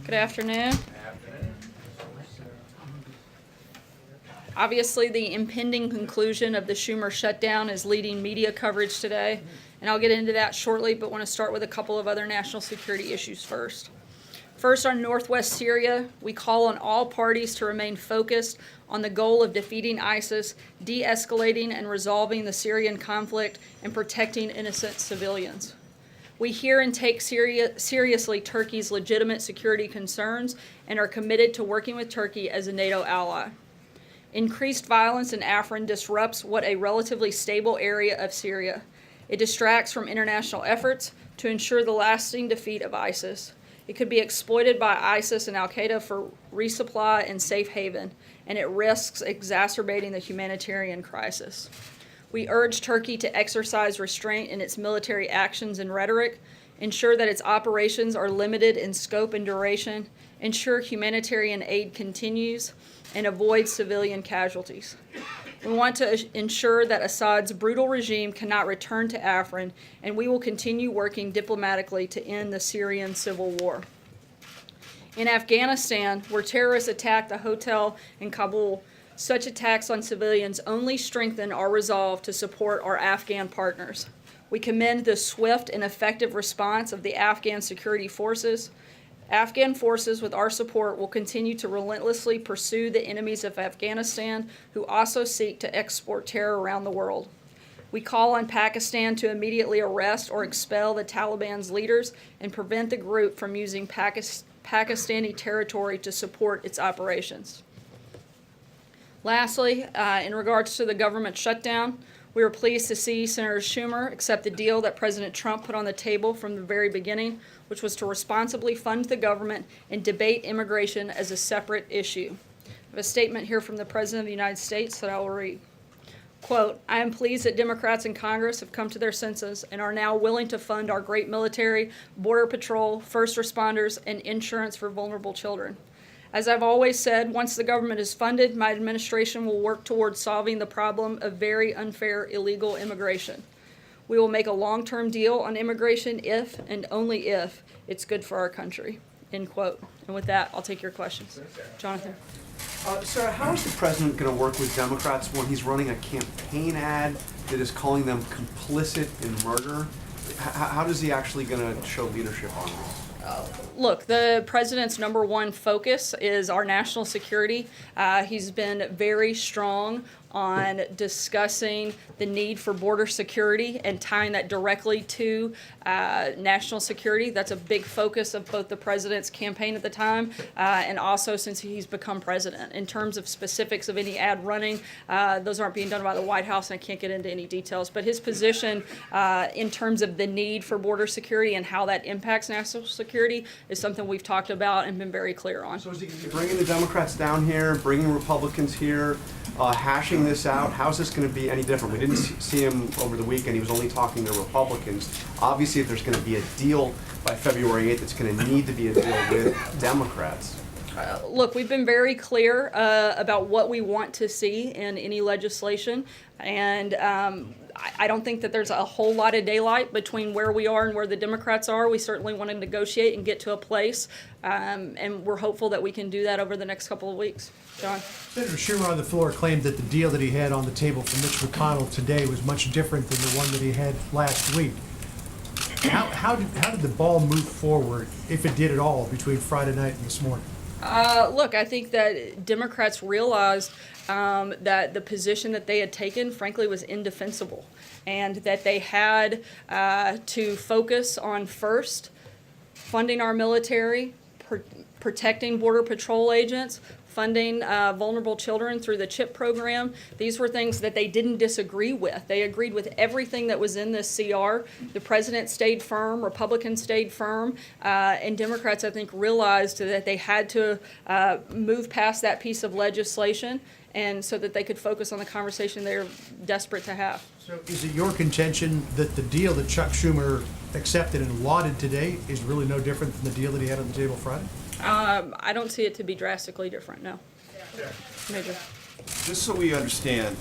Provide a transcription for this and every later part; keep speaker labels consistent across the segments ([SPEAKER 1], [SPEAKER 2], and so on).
[SPEAKER 1] Good afternoon. Obviously, the impending conclusion of the Schumer shutdown is leading media coverage today, and I'll get into that shortly, but want to start with a couple of other national security issues first. First, on northwest Syria, we call on all parties to remain focused on the goal of defeating ISIS, de-escalating and resolving the Syrian conflict, and protecting innocent civilians. We hear and take seriously Turkey's legitimate security concerns and are committed to working with Turkey as a NATO ally. Increased violence in Afrin disrupts what a relatively stable area of Syria. It distracts from international efforts to ensure the lasting defeat of ISIS. It could be exploited by ISIS and al-Qaeda for resupply and safe haven, and it risks exacerbating the humanitarian crisis. We urge Turkey to exercise restraint in its military actions and rhetoric, ensure that its operations are limited in scope and duration, ensure humanitarian aid continues, and avoid civilian casualties. We want to ensure that Assad's brutal regime cannot return to Afrin, and we will continue working diplomatically to end the Syrian civil war. In Afghanistan, where terrorists attacked a hotel in Kabul, such attacks on civilians only strengthen our resolve to support our Afghan partners. We commend the swift and effective response of the Afghan security forces. Afghan forces, with our support, will continue to relentlessly pursue the enemies of Afghanistan who also seek to export terror around the world. We call on Pakistan to immediately arrest or expel the Taliban's leaders and prevent the group from using Pakistani territory to support its operations. Lastly, in regards to the government shutdown, we were pleased to see Senator Schumer accept the deal that President Trump put on the table from the very beginning, which was to responsibly fund the government and debate immigration as a separate issue. I have a statement here from the President of the United States that I will read. Quote, "I am pleased that Democrats in Congress have come to their senses and are now willing to fund our great military, border patrol, first responders, and insurance for vulnerable children. As I've always said, once the government is funded, my administration will work towards solving the problem of very unfair illegal immigration. We will make a long-term deal on immigration if and only if it's good for our country." End quote. And with that, I'll take your questions. Jonathan.
[SPEAKER 2] Sarah, how is the president going to work with Democrats when he's running a campaign ad that is calling them complicit in murder? How is he actually going to show leadership on this?
[SPEAKER 1] Look, the president's number one focus is our national security. He's been very strong on discussing the need for border security and tying that directly to national security. That's a big focus of both the president's campaign at the time and also since he's become president. In terms of specifics of any ad running, those aren't being done by the White House, and I can't get into any details. But his position in terms of the need for border security and how that impacts national security is something we've talked about and been very clear on.
[SPEAKER 2] So is he bringing the Democrats down here, bringing Republicans here, hashing this out? How is this going to be any different? We didn't see him over the weekend. He was only talking to Republicans. Obviously, if there's going to be a deal by February 8th, it's going to need to be a deal with Democrats.
[SPEAKER 1] Look, we've been very clear about what we want to see in any legislation, and I don't think that there's a whole lot of daylight between where we are and where the Democrats are. We certainly want to negotiate and get to a place, and we're hopeful that we can do that over the next couple of weeks. John?
[SPEAKER 3] Senator Schumer on the floor claimed that the deal that he had on the table for Mitch McConnell today was much different than the one that he had last week. How did the ball move forward, if it did at all, between Friday night and this morning?
[SPEAKER 1] Look, I think that Democrats realized that the position that they had taken, frankly, was indefensible, and that they had to focus on first funding our military, protecting Border Patrol agents, funding vulnerable children through the CHIP program. These were things that they didn't disagree with. They agreed with everything that was in this CR. The president stayed firm, Republicans stayed firm, and Democrats, I think, realized that they had to move past that piece of legislation, and so that they could focus on the conversation they're desperate to have.
[SPEAKER 3] So is it your contention that the deal that Chuck Schumer accepted and lauded today is really no different than the deal that he had on the table Friday?
[SPEAKER 1] I don't see it to be drastically different, no. Major.
[SPEAKER 4] Just so we understand,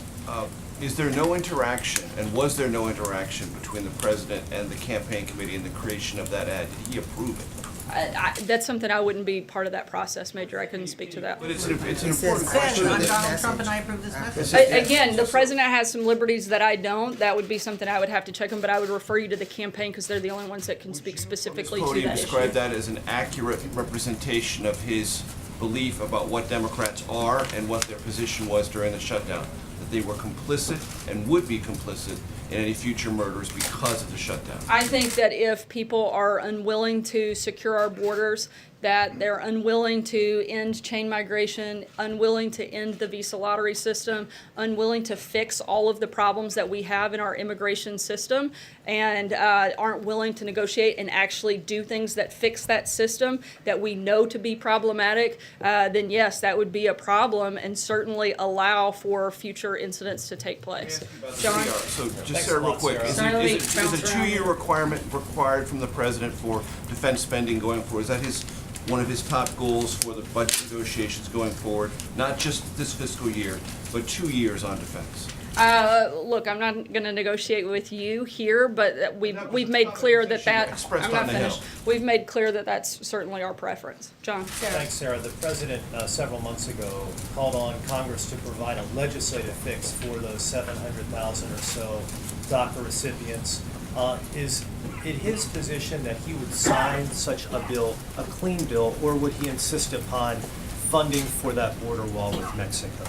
[SPEAKER 4] is there no interaction, and was there no interaction between the president and the campaign committee in the creation of that ad? Did he approve it?
[SPEAKER 1] That's something I wouldn't be part of that process, Major. I couldn't speak to that.
[SPEAKER 4] But it's an important
[SPEAKER 5] Said
[SPEAKER 4] question.
[SPEAKER 5] Donald Trump and I approve this message.
[SPEAKER 1] Again, the president has some liberties that I don't. That would be something I would have to check on, but I would refer you to the campaign because they're the only ones that can speak specifically to
[SPEAKER 4] Podium
[SPEAKER 1] that
[SPEAKER 4] describe
[SPEAKER 1] issue.
[SPEAKER 4] that as an accurate representation of his belief about what Democrats are and what their position was during the shutdown, that they were complicit and would be complicit in any future murders because of the shutdown.
[SPEAKER 1] I think that if people are unwilling to secure our borders, that they're unwilling to end chain migration, unwilling to end the visa lottery system, unwilling to fix all of the problems that we have in our immigration system, and aren't willing to negotiate and actually do things that fix that system that we know to be problematic, then yes, that would be a problem and certainly allow for future incidents to take place. John?
[SPEAKER 4] So just Sarah, real quick, is
[SPEAKER 1] Sorry, let me
[SPEAKER 4] it a
[SPEAKER 1] bounce around.
[SPEAKER 4] two-year requirement required from the president for defense spending going forward? Is that one of his top goals for the budget negotiations going forward? Not just this fiscal year, but 2 years on defense?
[SPEAKER 1] Look, I'm not going to negotiate with you here, but we've made clear that
[SPEAKER 4] Expressed
[SPEAKER 1] I'm not
[SPEAKER 4] on the
[SPEAKER 1] finished.
[SPEAKER 4] Hill.
[SPEAKER 1] We've made clear that that's certainly our preference. John?
[SPEAKER 6] Thanks, Sarah. The president several months ago called on Congress to provide a legislative fix for those 700,000 or so DACA recipients. Is it his position that he would sign such a bill, a clean bill, or would he insist upon funding for that border wall with Mexico?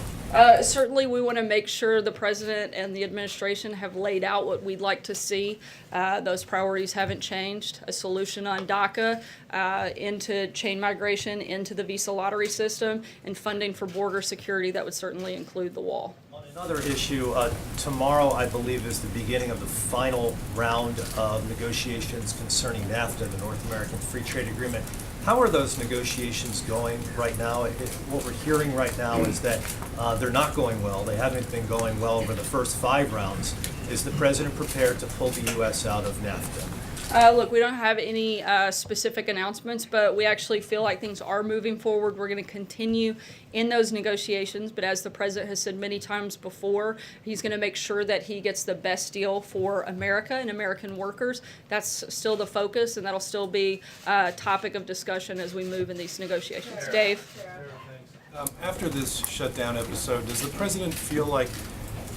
[SPEAKER 1] Certainly, we want to make sure the president and the administration have laid out what we'd like to see. Those priorities haven't changed. A solution on DACA, into chain migration, into the visa lottery system, and funding for border security that would certainly include the wall.
[SPEAKER 6] On another issue, tomorrow, I believe, is the beginning of the final round of negotiations concerning NAFTA, the North American Free Trade Agreement. How are those negotiations going right now? What we're hearing right now is that they're not going well. They haven't been going well over the first 5 rounds. Is the president prepared to pull the U.S. out of NAFTA?
[SPEAKER 1] Look, we don't have any specific announcements, but we actually feel like things are moving forward. We're going to continue in those negotiations, but as the president has said many times before, he's going to make sure that he gets the best deal for America and American workers. That's still the focus, and that'll still be a topic of discussion as we move in these negotiations. Dave?
[SPEAKER 7] After this shutdown episode, does the president feel like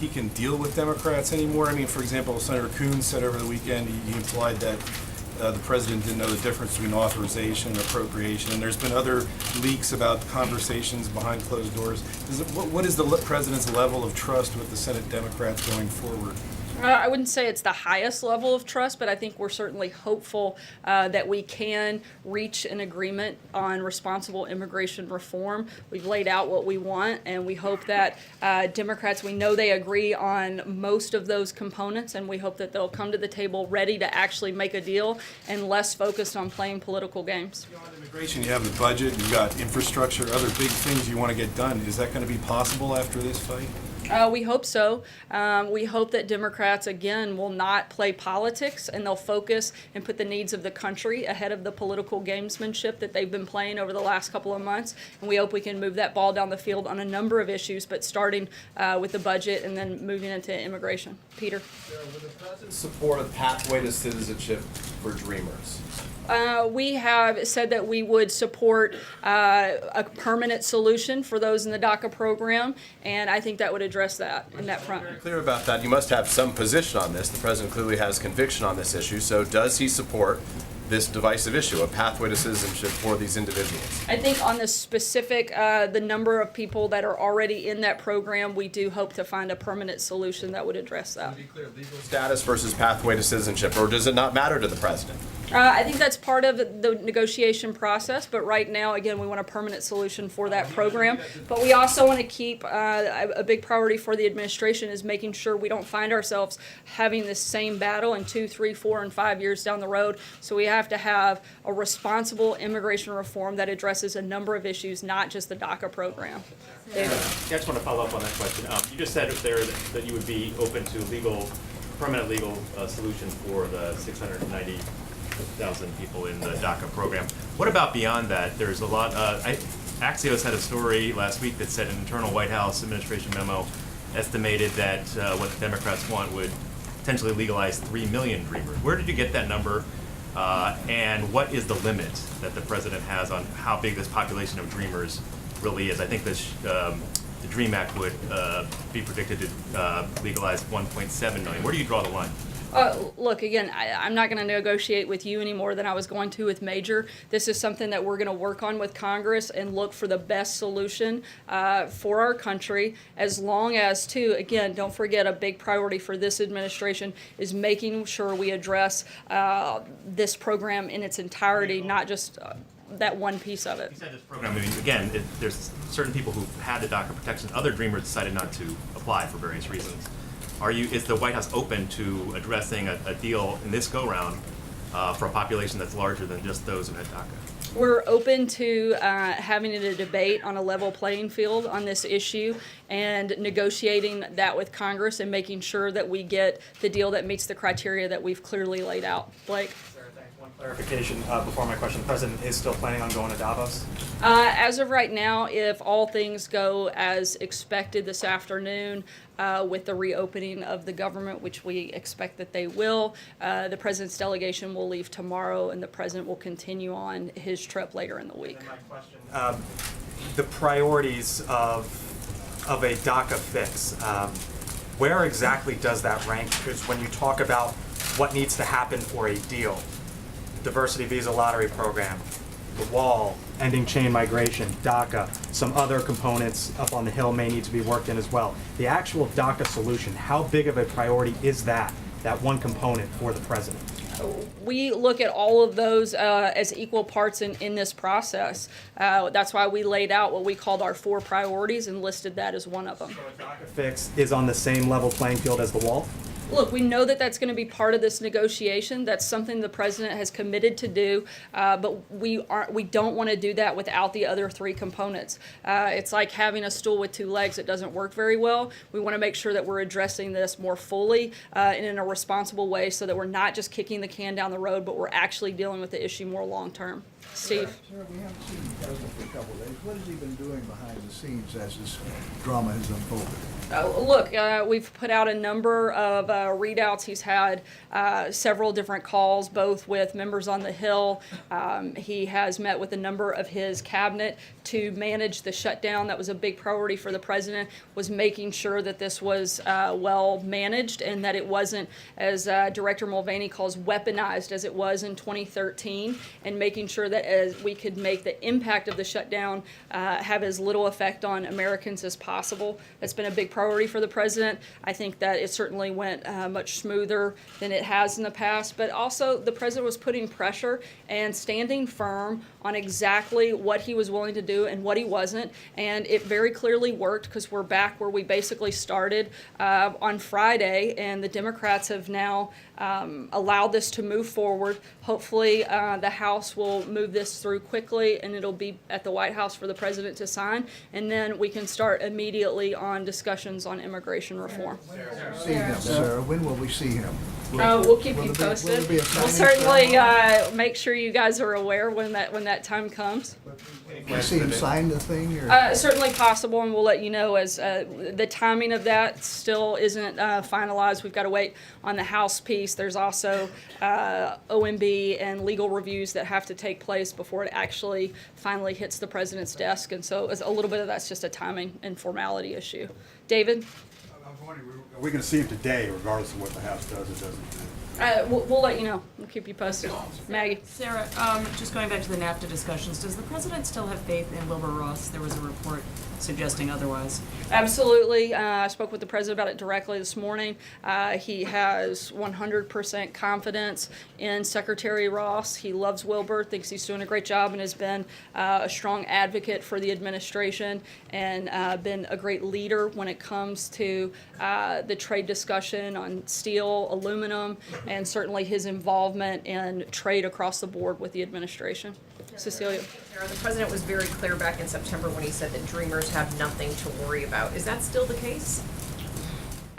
[SPEAKER 7] he can deal with Democrats anymore? I mean, for example, Senator Coons said over the weekend, he implied that the president didn't know the difference between authorization and appropriation, and there's been other leaks about conversations behind closed doors. What is the president's level of trust with the Senate Democrats going forward?
[SPEAKER 1] I wouldn't say it's the highest level of trust, but I think we're certainly hopeful that we can reach an agreement on responsible immigration reform. We've laid out what we want, and we hope that Democrats, we know they agree on most of those components, and we hope that they'll come to the table ready to actually make a deal and less focused on playing political games.
[SPEAKER 7] On immigration, you have the budget, you've got infrastructure, other big things you want to get done. Is that going to be possible after this fight?
[SPEAKER 1] We hope so. We hope that Democrats, again, will not play politics and they'll focus and put the needs of the country ahead of the political gamesmanship that they've been playing over the last couple of months. And we hope we can move that ball down the field on a number of issues, but starting with the budget and then moving into immigration. Peter?
[SPEAKER 8] Would the president support a pathway to citizenship for Dreamers?
[SPEAKER 1] We have said that we would support a permanent solution for those in the DACA program, and I think that would address that in that front.
[SPEAKER 8] Clear about that. You must have some position on this. The president clearly has conviction on this issue. So does he support this divisive issue, a pathway to citizenship for these individuals?
[SPEAKER 1] I think on the specific, the number of people that are already in that program, we do hope to find a permanent solution that would address that.
[SPEAKER 8] To be clear, legal status versus pathway to citizenship, or does it not matter to the president?
[SPEAKER 1] I think that's part of the negotiation process, but right now, again, we want a permanent solution for that program. But we also want to keep, a big priority for the administration is making sure we don't find ourselves having this same battle in 2, 3, 4, and 5 years down the road. So we have to have a responsible immigration reform that addresses a number of issues, not just the DACA program. David?
[SPEAKER 9] I just want to follow up on that question. You just said there that you would be open to permanent legal solution for the 690,000 people in the DACA program. What about beyond that? There's a lot. Axios had a story last week that said an internal White House administration memo estimated that what the Democrats want would potentially legalize 3 million Dreamers. Where did you get that number? And what is the limit that the president has on how big this population of dreamers really is? I think the DREAM Act would be predicted to legalize 1.7 million. Where do you draw the line?
[SPEAKER 1] Look, again, I'm not going to negotiate with you any more than I was going to with Major. This is something that we're going to work on with Congress and look for the best solution for our country, as long as, too, again, don't forget, a big priority for this administration is making sure we address this program in its entirety, not just that one piece of it.
[SPEAKER 9] You said this program, I mean, again, there's certain people who've had the DACA protection, other dreamers decided not to apply for various reasons. Is the White House open to addressing a deal in this go-round for a population that's larger than just those who had DACA?
[SPEAKER 1] We're open to having a debate on a level playing field on this issue and negotiating that with Congress and making sure that we get the deal that meets the criteria that we've clearly laid out. Blake?
[SPEAKER 10] Sarah, thanks. One clarification before my question. The president is still planning on going to Davos?
[SPEAKER 1] As of right now, if all things go as expected this afternoon, with the reopening of the government, which we expect that they will, the president's delegation will leave tomorrow, and the president will continue on his trip later in the week.
[SPEAKER 10] And my question, the priorities of a DACA fix, where exactly does that rank? Because when you talk about what needs to happen for a deal, diversity visa lottery program, the wall, ending chain migration, DACA, some other components up on the Hill may need to be worked in as well. The actual DACA solution, how big of a priority is that one component for the president?
[SPEAKER 1] We look at all of those as equal parts in this process. That's why we laid out what we called our 4 priorities and listed that as one of them.
[SPEAKER 10] So a DACA fix is on the same level playing field as the wall?
[SPEAKER 1] Look, we know that that's going to be part of this negotiation. That's something the president has committed to do, but we don't want to do that without the other 3 components. It's like having a stool with 2 legs. It doesn't work very well. We want to make sure that we're addressing this more fully and in a responsible way, so that we're not just kicking the can down the road, but we're actually dealing with the issue more long term. Steve?
[SPEAKER 11] Sir, we haven't seen the president for a couple of days. What has he been doing behind the scenes as this drama has unfolded?
[SPEAKER 1] Look, we've put out a number of readouts. He's had several different calls, both with members on the Hill. He has met with a number of his cabinet to manage the shutdown. That was a big priority for the president, was making sure that this was well managed and that it wasn't, as Director Mulvaney calls, weaponized as it was in 2013, and making sure that as we could make the impact of the shutdown have as little effect on Americans as possible. That's been a big priority for the president. I think that it certainly went much smoother than it has in the past, but also the president was putting pressure and standing firm on exactly what he was willing to do and what he wasn't, and it very clearly worked, because we're back where we basically started on Friday, and the Democrats have now allowed this to move forward. Hopefully the House will move this through quickly, and it'll be at the White House for the president to sign, and then we can start immediately on discussions on immigration reform.
[SPEAKER 11] See him, Sarah. When will we see him?
[SPEAKER 1] We'll keep you
[SPEAKER 11] will
[SPEAKER 1] posted.
[SPEAKER 11] there be a
[SPEAKER 1] We'll
[SPEAKER 11] signing
[SPEAKER 1] certainly make sure you guys are aware when that time comes.
[SPEAKER 11] Will we see him sign the thing? Or?
[SPEAKER 1] Certainly possible, and we'll let you know as the timing of that still isn't finalized. We've got to wait on the House piece. There's also OMB and legal reviews that have to take place before it actually finally hits the president's desk, and so a little bit of that's just a timing and formality issue. David?
[SPEAKER 12] I was wondering, are we going to see him today, regardless of what the House does or doesn't do?
[SPEAKER 1] We'll let you know. We'll keep you posted. Maggie?
[SPEAKER 5] Sarah, just going back to the NAFTA discussions, does the president still have faith in Wilbur Ross? There was a report suggesting otherwise.
[SPEAKER 1] Absolutely. I spoke with the president about it directly this morning. He has 100% confidence in Secretary Ross. He loves Wilbur, thinks he's doing a great job, and has been a strong advocate for the administration, and been a great leader when it comes to the trade discussion on steel, aluminum, and certainly his involvement in trade across the board with the administration. Cecilia.
[SPEAKER 13] Sarah, the president was very clear back in September when he said that dreamers have nothing to worry about. Is that still the case?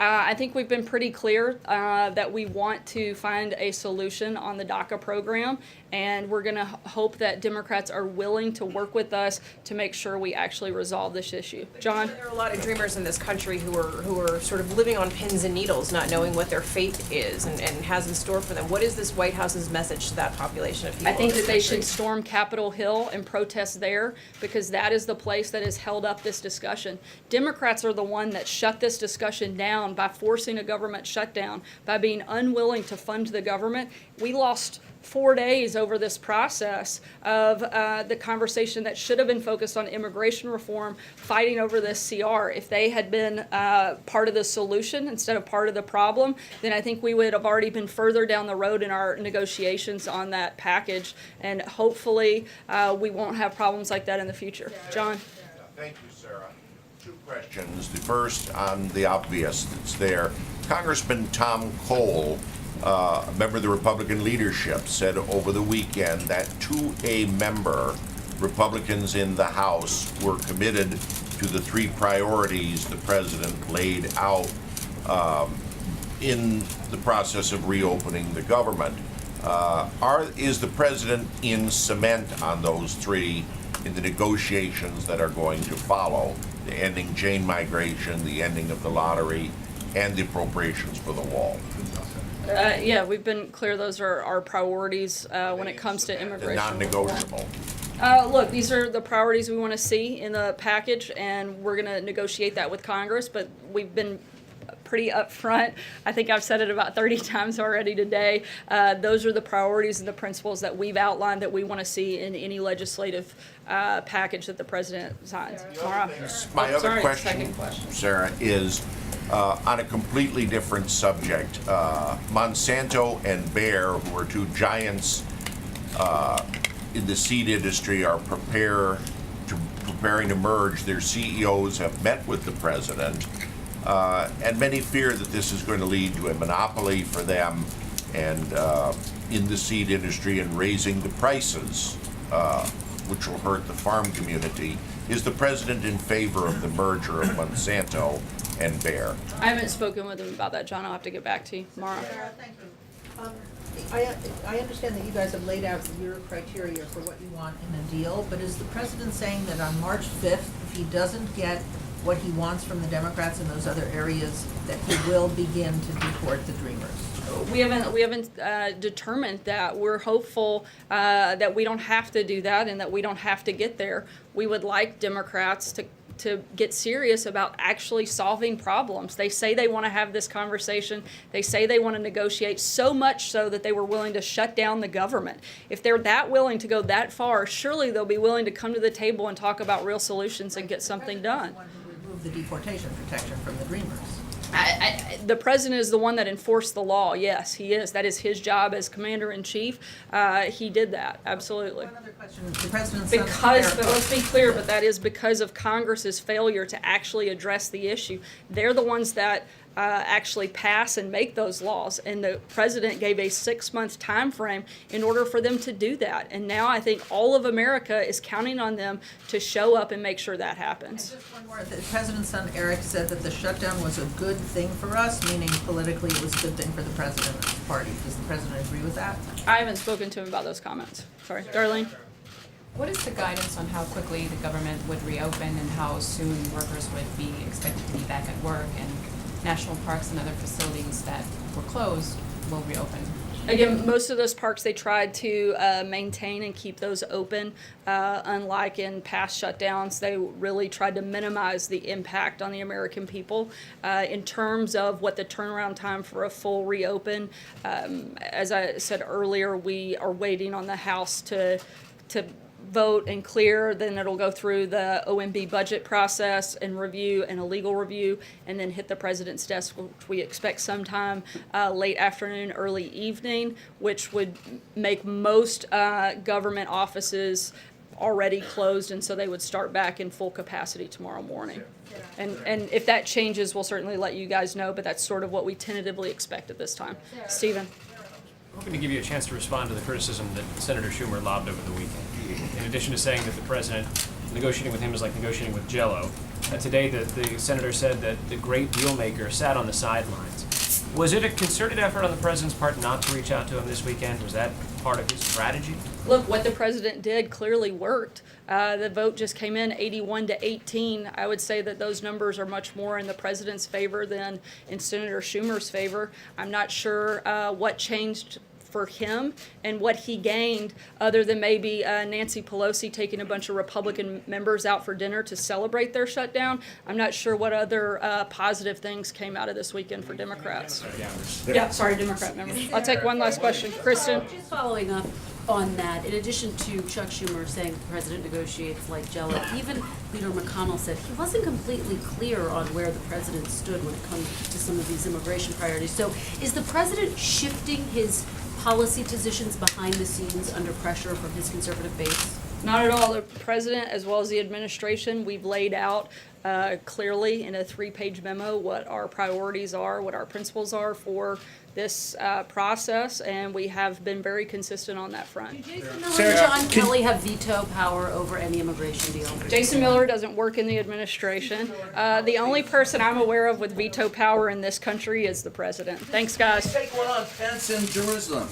[SPEAKER 1] I think we've been pretty clear that we want to find a solution on the DACA program, and we're going to hope that Democrats are willing to work with us to make sure we actually resolve this issue. John?
[SPEAKER 13] There are a lot of dreamers in this country who are sort of living on pins and needles, not knowing what their fate is and has in store for them. What is this White House's message to that population of people?
[SPEAKER 1] I think
[SPEAKER 13] in
[SPEAKER 1] that
[SPEAKER 13] this
[SPEAKER 1] they
[SPEAKER 13] country?
[SPEAKER 1] should storm Capitol Hill and protest there, because that is the place that has held up this discussion. Democrats are the one that shut this discussion down by forcing a government shutdown, by being unwilling to fund the government. We lost 4 days over this process of the conversation that should have been focused on immigration reform, fighting over this CR. If they had been part of the solution instead of part of the problem, then I think we would have already been further down the road in our negotiations on that package, and hopefully we won't have problems like that in the future. John?
[SPEAKER 14] Thank you, Sarah. Two questions. The first on the obvious that's there. Congressman Tom Cole, a member of the Republican leadership, said over the weekend that to a member, Republicans in the House were committed to the three priorities the president laid out in the process of reopening the government. Is the president in cement on those three in the negotiations that are going to follow? The ending chain migration, the ending of the lottery, and the appropriations for the wall.
[SPEAKER 1] Yeah, we've been clear those are our priorities when it comes to
[SPEAKER 14] The
[SPEAKER 1] immigration.
[SPEAKER 14] non-negotiable.
[SPEAKER 1] Look, these are the priorities we want to see in the package, and we're going to negotiate that with Congress, but we've been pretty upfront. I think I've said it about 30 times already today. Those are the priorities and the principles that we've outlined that we want to see in any legislative package that the president signs. Mara?
[SPEAKER 14] My other
[SPEAKER 1] Sorry,
[SPEAKER 14] question,
[SPEAKER 1] second question.
[SPEAKER 14] Sarah, is on a completely different subject. Monsanto and Bayer, who are two giants in the seed industry, are preparing to merge. Their CEOs have met with the president, and many fear that this is going to lead to a monopoly for them and in the seed industry and raising the prices, which will hurt the farm community. Is the president in favor of the merger of Monsanto and Bayer?
[SPEAKER 1] I haven't spoken with him about that, John. I'll have to get back to you. Mara?
[SPEAKER 15] Sarah, thank you. I understand that you guys have laid out your criteria for what you want in a deal, but is the president saying that on March 5th, if he doesn't get what he wants from the Democrats in those other areas, that he will begin to deport the Dreamers?
[SPEAKER 1] We haven't determined that. We're hopeful that we don't have to do that and that we don't have to get there. We would like Democrats to get serious about actually solving problems. They say they want to have this conversation. They say they want to negotiate, so much so that they were willing to shut down the government. If they're that willing to go that far, surely they'll be willing to come to the table and talk about real solutions and get something done.
[SPEAKER 15] Remove the deportation protection from the Dreamers.
[SPEAKER 1] The president is the one that enforced the law. Yes, he is. That is his job as commander-in-chief. He did that, absolutely.
[SPEAKER 15] One other question. The president's
[SPEAKER 1] But let's be clear, but that is because of Congress's failure to actually address the issue. They're the ones that actually pass and make those laws, and the president gave a 6-month time frame in order for them to do that. And now I think all of America is counting on them to show up and make sure that happens.
[SPEAKER 15] And just one more. The president's son, Eric, said that the shutdown was a good thing for us, meaning politically it was a good thing for the president and his party. Does the president agree with that?
[SPEAKER 1] I haven't spoken to him about those comments. Sorry. Darlene?
[SPEAKER 16] What is the guidance on how quickly the government would reopen and how soon workers would be expected to be back at work, and national parks and other facilities that were closed will reopen?
[SPEAKER 1] Again, most of those parks, they tried to maintain and keep those open. Unlike in past shutdowns, they really tried to minimize the impact on the American people. In terms of what the turnaround time for a full reopen, as I said earlier, we are waiting on the House to vote and clear, then it'll go through the OMB budget process and review and a legal review, and then hit the president's desk, which we expect sometime late afternoon, early evening, which would make most government offices already closed, and so they would start back in full capacity tomorrow morning. And if that changes, we'll certainly let you guys know, but that's sort of what we tentatively expect at this time. Stephen?
[SPEAKER 17] I'm hoping to give you a chance to respond to the criticism that Senator Schumer lobbed over the weekend. In addition to saying that the president negotiating with him is like negotiating with Jell-O, Today, the senator said that the great deal maker sat on the sidelines. Was it a concerted effort on the president's part not to reach out to him this weekend? Was that part of his strategy?
[SPEAKER 1] Look, what the president did clearly worked. The vote just came in 81-18. I would say that those numbers are much more in the president's favor than in Senator Schumer's favor. I'm not sure what changed for him and what he gained other than maybe Nancy Pelosi taking a bunch of Republican members out for dinner to celebrate their shutdown. I'm not sure what other positive things came out of this weekend for Democrats. Yeah, sorry, Democrat members. I'll take one last question. Kristen?
[SPEAKER 18] Just following up on that, in addition to Chuck Schumer saying the president negotiates like Jello, even Leader McConnell said he wasn't completely clear on where the president stood when it comes to some of these immigration priorities. So is the president shifting his policy positions behind the scenes under pressure from his conservative base?
[SPEAKER 1] Not at all. The president, as well as the administration, we've laid out clearly in a 3-page memo what our priorities are, what our principles are for this process, and we have been very consistent on that front.
[SPEAKER 18] Jason Miller and John Kelly have veto power over any immigration deal.
[SPEAKER 1] Jason Miller doesn't work in the administration. The only person I'm aware of with veto power in this country is the president. Thanks, guys.
[SPEAKER 19] Take one on Pence in Jerusalem.